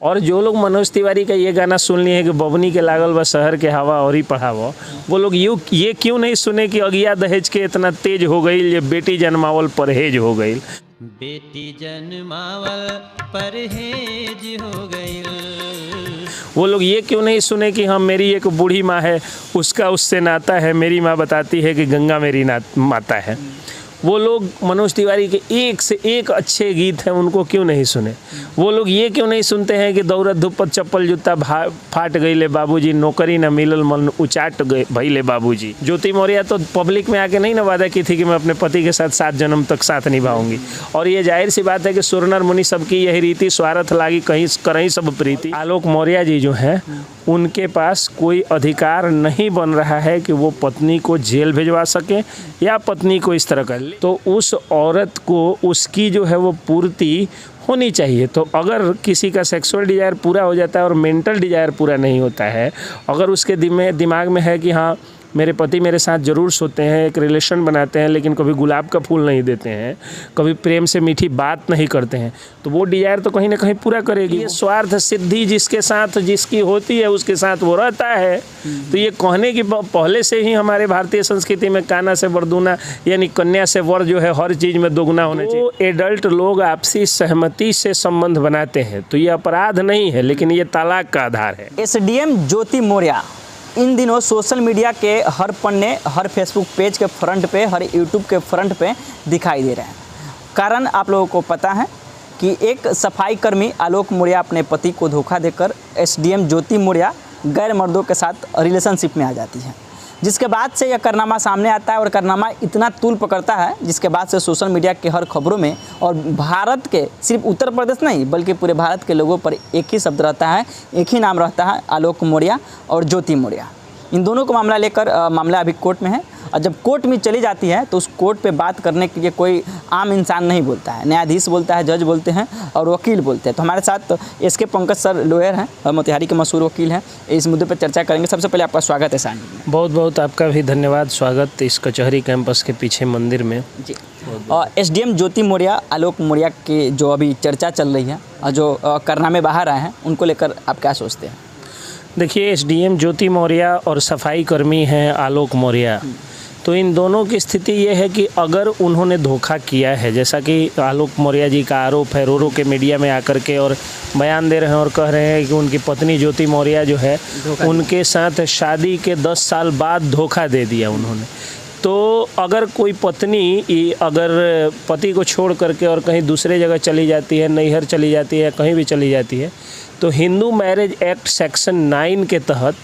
और जो लोग मनोज तिवारी का ये गाना सुन लिए हैं कि बबनी के लागल बा शहर के हवा और ही पढ़ावो, वो लोग ये क्यों नहीं सुने कि अगिया दहेज के इतना तेज हो गई, ये बेटी जन्मावल परहेज हो गई। बेटी जन्मावल परहेज हो गई। वो लोग ये क्यों नहीं सुने कि हाँ मेरी एक बूढ़ी माँ है, उसका उससे नाता है, मेरी माँ बताती है कि गंगा मेरी माता है। वो लोग मनोज तिवारी के एक से एक अच्छे गीत हैं, उनको क्यों नहीं सुने। वो लोग ये क्यों नहीं सुनते हैं कि दौड़त धुपत चप्पल जूता फाट गईले बाबूजी, नौकरी न मिलल मन उचाट गए भईले बाबूजी। ज्योति मौर्य तो पब्लिक में आके नहीं ना वादा की थी कि मैं अपने पति के साथ 7 जन्म तक साथ निभाऊंगी। और ये जाहिर सी बात है कि सुर नर मुनि सबकी यही रीति, स्वार्थ लागी कहीं करहीं सब प्रीति। आलोक मौर्य जी जो हैं, उनके पास कोई अधिकार नहीं बन रहा है कि वो पत्नी को जेल भिजवा सके या पत्नी को इस तरह कर ले। तो उस औरत को उसकी जो है वो पूर्ति होनी चाहिए। तो अगर किसी का सेक्सुअल डिज़ायर पूरा हो जाता है और मेंटल डिज़ायर पूरा नहीं होता है, अगर उसके दिमाग में है कि हाँ मेरे पति मेरे साथ ज़रूर सोते हैं, एक रिलेशन बनाते हैं, लेकिन कभी गुलाब का फूल नहीं देते हैं, कभी प्रेम से मीठी बात नहीं करते हैं, तो वो डिज़ायर तो कहीं ना कहीं पूरा करेगी। ये स्वार्थ सिद्धि जिसके साथ जिसकी होती है उसके साथ वो रहता है। तो ये कहने की पहले से ही हमारे भारतीय संस्कृति में काना से वरदूना यानी कन्या से वर जो है हर चीज़ में दोगुना होना चाहिए। तो एडल्ट लोग आपसी सहमति से संबंध बनाते हैं तो ये अपराध नहीं है, लेकिन ये तलाक का आधार है। एसडीएम ज्योति मौर्य इन दिनों सोशल मीडिया के हर पन्ने, हर फेसबुक पेज के फ्रंट पे, हर यूट्यूब के फ्रंट पे दिखाई दे रहे हैं। कारण आप लोगों को पता है कि एक सफाई कर्मी आलोक मौर्य अपने पति को धोखा देकर एसडीएम ज्योति मौर्य गैर मर्दों के साथ रिलेशनशिप में आ जाती है, जिसके बाद से यह कारनामा सामने आता है और कारनामा इतना तूल पकड़ता है जिसके बाद से सोशल मीडिया के हर खबरों में और भारत के सिर्फ उत्तर प्रदेश नहीं बल्कि पूरे भारत के लोगों पर एक ही शब्द रहता है, एक ही नाम रहता है, आलोक मौर्य और ज्योति मौर्य। इन दोनों को मामला लेकर मामला अभी कोर्ट में है और जब कोर्ट में चली जाती है तो उस कोर्ट पे बात करने के लिए कोई आम इंसान नहीं बोलता है, न्यायाधीश बोलता है, जज बोलते हैं और वकील बोलते हैं। तो हमारे साथ एसके पंकज सर लॉयर हैं और मोतिहारी के मशहूर वकील हैं, इस मुद्दे पर चर्चा करेंगे। सबसे पहले आपका स्वागत है सर। बहुत बहुत आपका भी धन्यवाद, स्वागत इस कचहरी कैंपस के पीछे मंदिर में जी। एसडीएम ज्योति मौर्य आलोक मौर्य की जो अभी चर्चा चल रही है और जो कारनामे बाहर आए हैं उनको लेकर आप क्या सोचते हैं? देखिए, एसडीएम ज्योति मौर्य और सफाई कर्मी हैं आलोक मौर्य, तो इन दोनों की स्थिति ये है कि अगर उन्होंने धोखा किया है, जैसा कि आलोक मौर्य जी का आरोप है, रो के मीडिया में आकर के और बयान दे रहे हैं और कह रहे हैं कि उनकी पत्नी ज्योति मौर्य जो है उनके साथ शादी के 10 साल बाद धोखा दे दिया उन्होंने। तो अगर कोई पत्नी अगर पति को छोड़ करके और कहीं दूसरे जगह चली जाती है, नैहर चली जाती है, कहीं भी चली जाती है, तो हिंदू मैरिज एक्ट सेक्शन 9 के तहत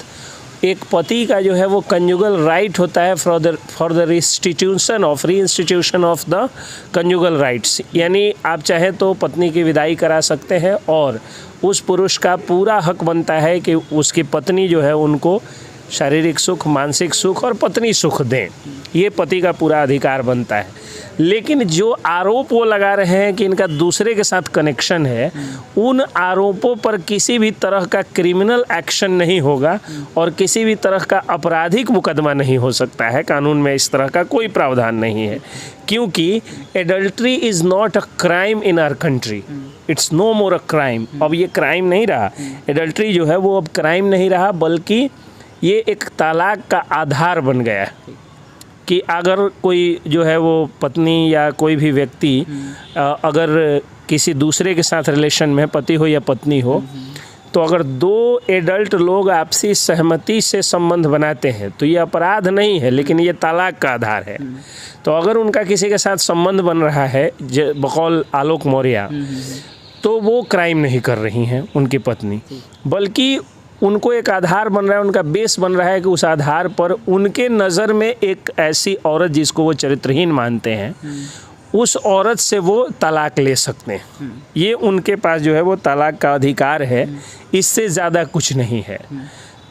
एक पति का जो है वो कंजुगल राइट होता है for the reinstitution of the conjugal rights, यानी आप चाहे तो पत्नी की विदाई करा सकते हैं और उस पुरुष का पूरा हक बनता है कि उसकी पत्नी जो है उनको शारीरिक सुख, मानसिक सुख और पत्नी सुख दें, ये पति का पूरा अधिकार बनता है। लेकिन जो आरोप वो लगा रहे हैं कि इनका दूसरे के साथ कनेक्शन है, उन आरोपों पर किसी भी तरह का क्रिमिनल एक्शन नहीं होगा और किसी भी तरह का आपराधिक मुकदमा नहीं हो सकता है। कानून में इस तरह का कोई प्रावधान नहीं है, क्योंकि adultery is not a crime in our country, it's no more a crime. अब ये क्राइम नहीं रहा, एडल्ट्री जो है वो अब क्राइम नहीं रहा, बल्कि ये एक तलाक का आधार बन गया है कि अगर कोई जो है वो पत्नी या कोई भी व्यक्ति अगर किसी दूसरे के साथ रिलेशन में, पति हो या पत्नी हो, तो अगर 2 एडल्ट लोग आपसी सहमति से संबंध बनाते हैं तो ये अपराध नहीं है, लेकिन ये तलाक का आधार है। तो अगर उनका किसी के साथ संबंध बन रहा है बकौल आलोक मौर्य, तो वो क्राइम नहीं कर रही हैं उनकी पत्नी, बल्कि उनको एक आधार बन रहा है, उनका बेस बन रहा है कि उस आधार पर उनके नज़र में एक ऐसी औरत जिसको वो चरित्रहीन मानते हैं, उस औरत से वो तलाक ले सकते हैं। ये उनके पास जो है वो तलाक का अधिकार है, इससे ज़्यादा कुछ नहीं है।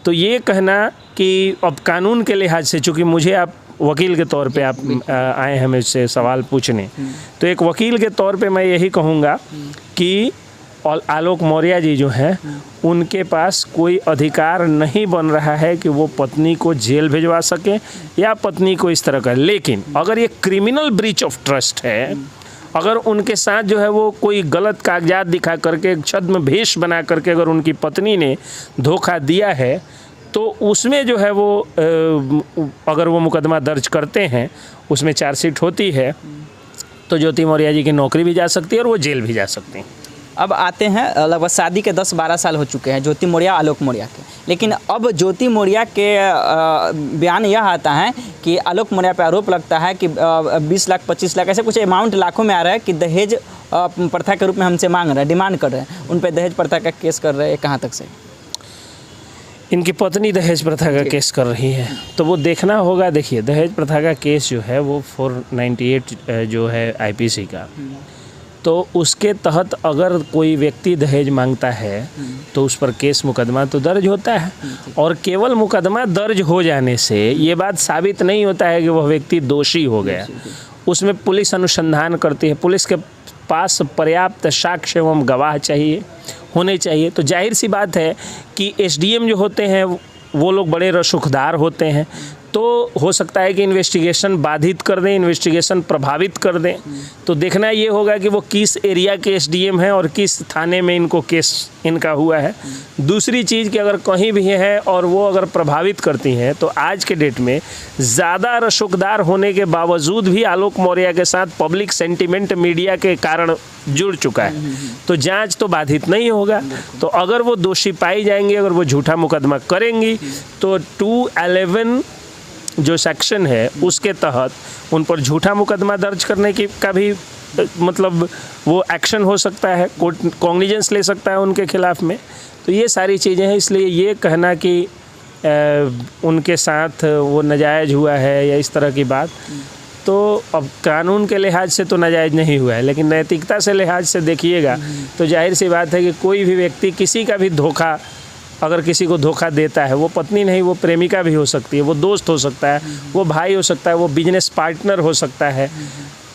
तो ये कहना कि अब कानून के लिहाज से, चूँकि मुझे आप वकील के तौर पे आप आए हैं मुझसे सवाल पूछने, तो एक वकील के तौर पे मैं यही कहूँगा कि और आलोक मौर्य जी जो हैं उनके पास कोई अधिकार नहीं बन रहा है कि वो पत्नी को जेल भिजवा सके या पत्नी को इस तरह का। लेकिन अगर ये क्रिमिनल ब्रीच ऑफ ट्रस्ट है, अगर उनके साथ जो है वो कोई गलत कागजात दिखा करके छद्म भेष बना करके अगर उनकी पत्नी ने धोखा दिया है तो उसमें जो है वो अगर वो मुकदमा दर्ज करते हैं, उसमें चार्जशीट होती है, तो ज्योति मौर्य जी की नौकरी भी जा सकती है और वो जेल भी जा सकती हैं। अब आते हैं लगभग शादी के 10-12 साल हो चुके हैं ज्योति मौर्य आलोक मौर्य के, लेकिन अब ज्योति मौर्य के बयान यह आता है कि आलोक मौर्य पे आरोप लगता है कि 20 लाख 25 लाख ऐसे कुछ अमाउंट लाखों में आ रहा है कि दहेज प्रथा के रूप में हमसे मांग रहे हैं, डिमांड कर रहे हैं, उन पे दहेज प्रथा का केस कर रहे हैं। कहाँ तक सही? इनकी पत्नी दहेज प्रथा का केस कर रही है, तो वो देखना होगा। देखिए, दहेज प्रथा का केस जो है वो 498 जो है आईपीसी का, तो उसके तहत अगर कोई व्यक्ति दहेज मांगता है तो उस पर केस मुकदमा तो दर्ज होता है, और केवल मुकदमा दर्ज हो जाने से ये बात साबित नहीं होता है कि वह व्यक्ति दोषी हो गया। उसमें पुलिस अनुसंधान करती है, पुलिस के पास पर्याप्त साक्ष्य एवं गवाह होने चाहिए। तो जाहिर सी बात है कि एसडीएम जो होते हैं वो लोग बड़े रसूखदार होते हैं, तो हो सकता है कि इन्वेस्टिगेशन बाधित कर दें, इन्वेस्टिगेशन प्रभावित कर दें। तो देखना ये होगा कि वो किस एरिया के एसडीएम हैं और किस थाने में इनको केस इनका हुआ है। दूसरी चीज़ कि अगर कहीं भी है और वो अगर प्रभावित करती हैं, तो आज के डेट में ज़्यादा रसूखदार होने के बावजूद भी आलोक मौर्य के साथ पब्लिक सेंटिमेंट मीडिया के कारण जुड़ चुका है, तो जांच तो बाधित नहीं होगा। तो अगर वो दोषी पाई जाएंगी, अगर वो झूठा मुकदमा करेंगी, तो 211 जो सेक्शन है उसके तहत उन पर झूठा मुकदमा दर्ज करने की का भी मतलब वो एक्शन हो सकता है, कोर्ट कॉग्निजेंस ले सकता है उनके खिलाफ में। तो ये सारी चीज़ें हैं, इसलिए ये कहना कि उनके साथ वो नाजायज़ हुआ है या इस तरह की बात, तो अब कानून के लिहाज से तो नाजायज़ नहीं हुआ है, लेकिन नैतिकता से लिहाज से देखिएगा तो जाहिर सी बात है कि कोई भी व्यक्ति किसी का भी धोखा अगर किसी को धोखा देता है, वो पत्नी नहीं, वो प्रेमिका भी हो सकती है, वो दोस्त हो सकता है, वो भाई हो सकता है, वो बिजनेस पार्टनर हो सकता है,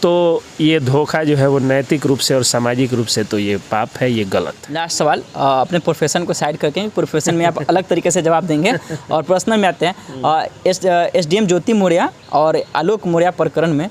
तो ये धोखा जो है वो नैतिक रूप से और सामाजिक रूप से तो ये पाप है, ये गलत है। लास्ट सवाल, अपने प्रोफेशन को साइड करके, प्रोफेशन में आप अलग तरीके से जवाब देंगे और पर्सनल में आते हैं। एसडीएम ज्योति मौर्य और आलोक मौर्य प्रकरण में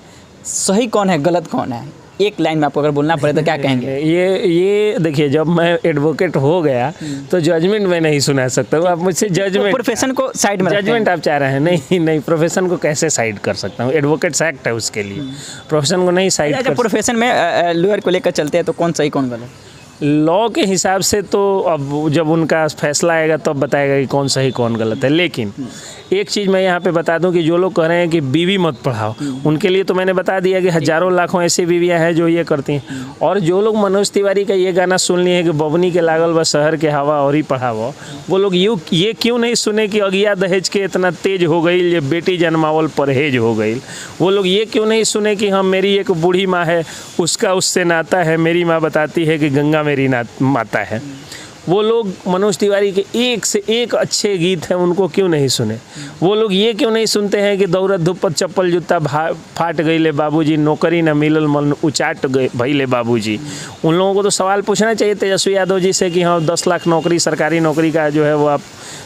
सही कौन है, गलत कौन है? एक लाइन में आपको अगर बोलना पड़े तो क्या कहेंगे? ये देखिए, जब मैं एडवोकेट हो गया तो जजमेंट मैं नहीं सुना सकता हूँ। आप मुझसे जजमेंट, प्रोफेशन को साइड में जजमेंट आप चाह रहे हैं? नहीं, प्रोफेशन को कैसे साइड कर सकता हूँ? एडवोकेट्स एक्ट है उसके लिए, प्रोफेशन को नहीं साइड कर। प्रोफेशन में लॉयर को लेकर चलते हैं तो कौन सही कौन गलत? लॉ के हिसाब से तो अब जब उनका फैसला आएगा तब बताएगा कि कौन सही कौन गलत है। लेकिन एक चीज़ मैं यहाँ पे बता दूं कि जो लोग कह रहे हैं कि बीवी मत पढ़ाओ, उनके लिए तो मैंने बता दिया कि हज़ारों लाखों ऐसी बीवियाँ हैं जो ये करती हैं। और जो लोग मनोज तिवारी का ये गाना सुन लिए हैं कि बबनी के लागल व शहर के हवा और ही पढ़ावो, वो लोग ये क्यों नहीं सुने कि अगिया दहेज के इतना तेज हो गई, ये बेटी जन्मावल परहेज हो गई। वो लोग ये क्यों नहीं सुने कि हम, मेरी एक बूढ़ी माँ है, उसका उससे नाता है, मेरी माँ बताती है कि गंगा मेरी माता है। वो लोग मनोज तिवारी के एक से एक अच्छे गीत हैं, उनको क्यों नहीं सुने? वो लोग ये क्यों नहीं सुनते हैं कि दौड़त धुपत चप्पल जूता फाट गईले बाबूजी, नौकरी न मिलल मन उचाट गए भईले बाबूजी। उन लोगों को तो सवाल पूछना चाहिए तेजस्वी यादव जी से कि हाँ 10 लाख नौकरी, सरकारी नौकरी का जो है वो आप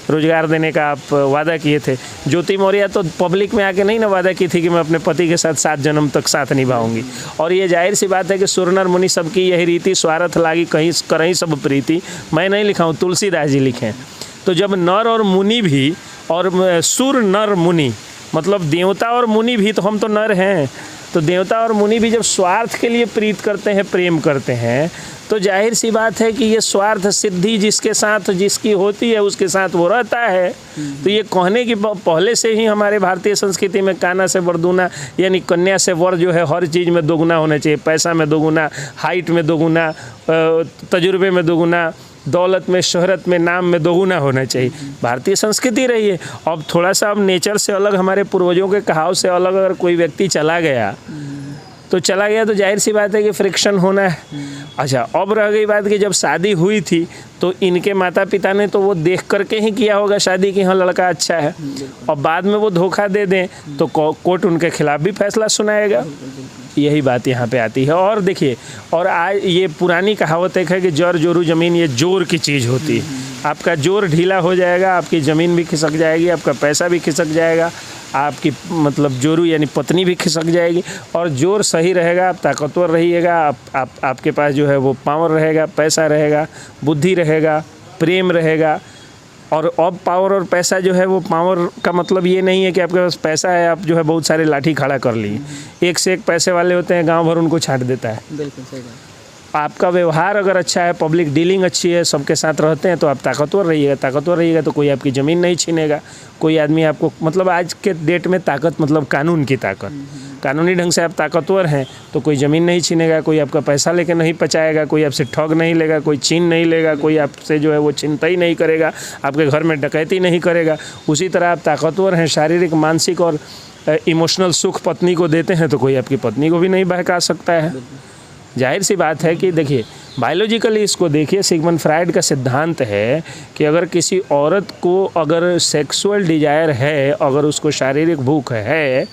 रोजगार देने का आप वादा किए थे। ज्योति मौर्य तो पब्लिक में आके नहीं ना वादा की थी कि मैं अपने पति के साथ 7 जन्म तक साथ निभाऊंगी। और ये जाहिर सी बात है कि सुर नर मुनि सबकी यही रीति, स्वार्थ लागी कहीं करहीं सब प्रीति। मैं नहीं लिखा हूँ, तुलसीदास जी लिखे। तो जब नर और मुनि भी, और सुर नर मुनि मतलब देवता और मुनि भी, तो हम तो नर हैं, तो देवता और मुनि भी जब स्वार्थ के लिए प्रीत करते हैं, प्रेम करते हैं, तो जाहिर सी बात है कि ये स्वार्थ सिद्धि जिसके साथ जिसकी होती है उसके साथ वो रहता है। तो ये कहने की पहले से ही हमारे भारतीय संस्कृति में काना से वरदूना, यानी कन्या से वर जो है हर चीज़ में दोगुना होना चाहिए। पैसा में दोगुना, हाइट में दोगुना, तजुर्बे में दोगुना, दौलत में, शोहरत में, नाम में दोगुना होना चाहिए। भारतीय संस्कृति रही है। अब थोड़ा सा अब नेचर से अलग, हमारे पूर्वजों के कहाव से अलग अगर कोई व्यक्ति चला गया तो जाहिर सी बात है कि फ्रिक्शन होना है। अच्छा, अब रह गई बात कि जब शादी हुई थी तो इनके माता पिता ने तो वो देख करके ही किया होगा शादी कि हाँ लड़का अच्छा है, और बाद में वो धोखा दे दें तो कोर्ट उनके खिलाफ भी फैसला सुनाएगा। यही बात यहाँ पे आती है। और देखिए, और आज ये पुरानी कहावत एक है कि जर जोरू ज़मीन, ये जोर की चीज़ होती है। आपका जोर ढीला हो जाएगा, आपकी ज़मीन भी खिसक जाएगी, आपका पैसा भी खिसक जाएगा, आपकी मतलब जोरू यानी पत्नी भी खिसक जाएगी। और जोर सही रहेगा, आप ताकतवर रहिएगा, आपके पास जो है वो पावर रहेगा, पैसा रहेगा, बुद्धि रहेगा, प्रेम रहेगा। और अब पावर और पैसा जो है वो, पावर का मतलब ये नहीं है कि आपके पास पैसा है आप जो है बहुत सारे लाठी खड़ा कर लिए। एक से एक पैसे वाले होते हैं, गांव भर उनको छांट देता है। बिल्कुल सही बात। आपका व्यवहार अगर अच्छा है, पब्लिक डीलिंग अच्छी है, सबके साथ रहते हैं, तो आप ताकतवर रहिएगा। ताकतवर रहिएगा तो कोई आपकी ज़मीन नहीं छीनेगा, कोई आदमी आपको, मतलब आज के डेट में ताकत मतलब कानून की ताकत, कानूनी ढंग से आप ताकतवर हैं तो कोई ज़मीन नहीं छीनेगा, कोई आपका पैसा लेके नहीं पचाएगा, कोई आपसे ठग नहीं लेगा, कोई छीन नहीं लेगा, कोई आपसे जो है वो छिनता ही नहीं करेगा, आपके घर में डकैती नहीं करेगा। उसी तरह आप ताकतवर हैं, शारीरिक, मानसिक और इमोशनल सुख पत्नी को देते हैं तो कोई आपकी पत्नी को भी नहीं बहका सकता है। जाहिर सी बात है कि देखिए, बायोलॉजिकली इसको देखिए, सिगमंड फ्रायड का सिद्धांत है कि अगर किसी औरत को अगर सेक्सुअल डिजायर है, अगर उसको शारीरिक भूख है,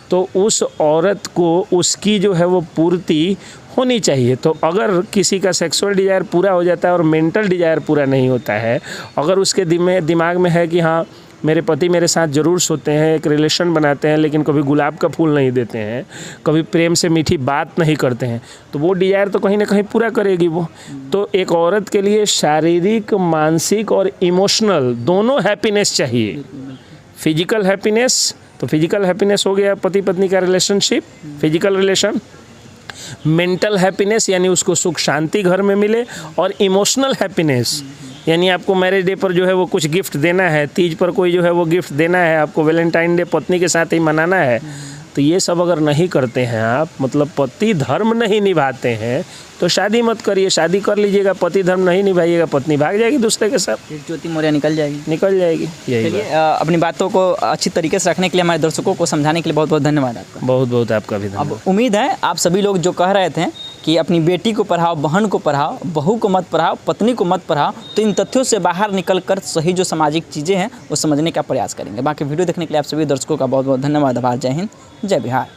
तो उस औरत को उसकी जो है वो पूर्ति होनी चाहिए। तो अगर किसी का सेक्सुअल डिजायर पूरा हो जाता है और मेंटल डिजायर पूरा नहीं होता है, अगर उसके दिमाग में है कि हाँ मेरे पति मेरे साथ ज़रूर सोते हैं, एक रिलेशन बनाते हैं, लेकिन कभी गुलाब का फूल नहीं देते हैं, कभी प्रेम से मीठी बात नहीं करते हैं, तो वो डिज़ायर तो कहीं ना कहीं पूरा करेगी वो। तो एक औरत के लिए शारीरिक, मानसिक और इमोशनल दोनों हैप्पीनेस चाहिए। फिजिकल हैप्पीनेस, तो फिजिकल हैप्पीनेस हो गया पति पत्नी का relationship, physical relation. Mental happiness यानी उसको सुख शांति घर में मिले, और इमोशनल हैप्पीनेस यानी आपको मैरिज डे पर जो है वो कुछ गिफ्ट देना है, तीज पर कोई जो है वो गिफ्ट देना है, आपको वैलेंटाइन डे पत्नी के साथ ही मनाना है। तो ये सब अगर नहीं करते हैं आप, मतलब पति धर्म नहीं निभाते हैं, तो शादी मत करिए। शादी कर लीजिएगा, पति धर्म नहीं निभाइएगा, पत्नी भाग जाएगी दूसरे के साथ, फिर ज्योति मौर्य निकल जाएगी। यही चलिए, अपनी बातों को अच्छी तरीके से रखने के लिए, हमारे दर्शकों को समझाने के लिए बहुत बहुत धन्यवाद आपका। बहुत बहुत आपका भी धन्यवाद। अब उम्मीद है आप सभी लोग जो कह रहे थे कि अपनी बेटी को पढ़ाओ, बहन को पढ़ाओ, बहू को मत पढ़ाओ, पत्नी को मत पढ़ाओ, तो इन तथ्यों से बाहर निकलकर सही जो सामाजिक चीज़ें हैं वो समझने का प्रयास करेंगे। बाकी वीडियो देखने के लिए आप सभी दर्शकों का बहुत बहुत धन्यवाद। आभार। जय हिंद, जय बिहार।